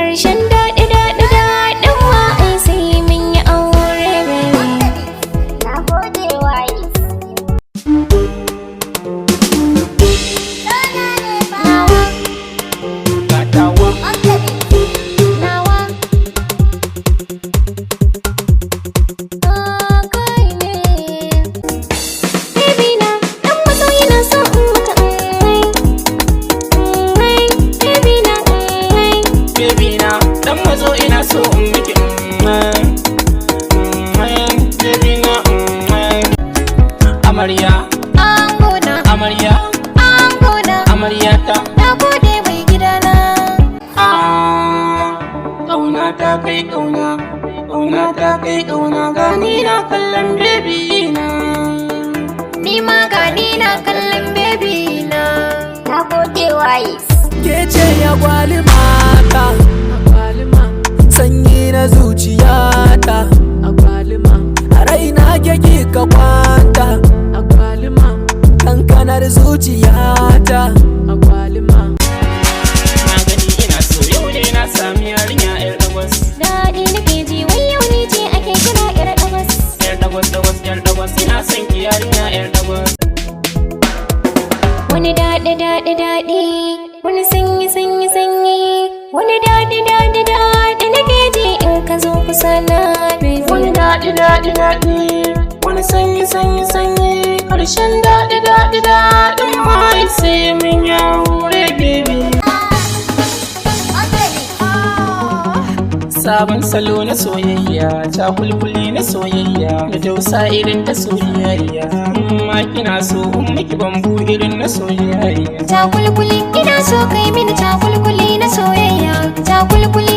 karshen daɗi daɗi daɗin ma ai sai mun yi aure baby. Na gode waye. Nawa Gatawa nawa kai ne baby na dan masoyi na so in maka baby na baby na dan mazo ina so in miki baby na amarya angona amarya angona amarya ta na gode mai gidana. kauna ta kai kauna kauna ta kai kauna gani na kallon baby na Ni ma gani na kallon baby na. Na gode waye. Ke ce ya gwali mata sanyi na zuciyata a raina keke ka kwanta kankanar zuciyata na gani ina so yau ne na sami yarinya yar dagwas Daɗi nake ji wai yau ni ce ake kira ƴar ɗagas. yar dagwas dagwas yar dagwas ina son ki yarinya yar dagwas Wani daɗi daɗi daɗi, wani sanyi sanyi sanyi, wani daɗi daɗi daɗi nake ji in ka zo kusa na baby. wani daɗi daɗi daɗi wani sanyi sanyi sanyi karshen daɗi daɗi daɗin mai sai mun yi aure baby sabon salo na soyayya cakulkuli na soyayya da tausa irin ta soyayya amma kina so in miki bambu irin na soyayya Cakulkuli ina so kai mini cakulkuli na soyayya, cakulkuli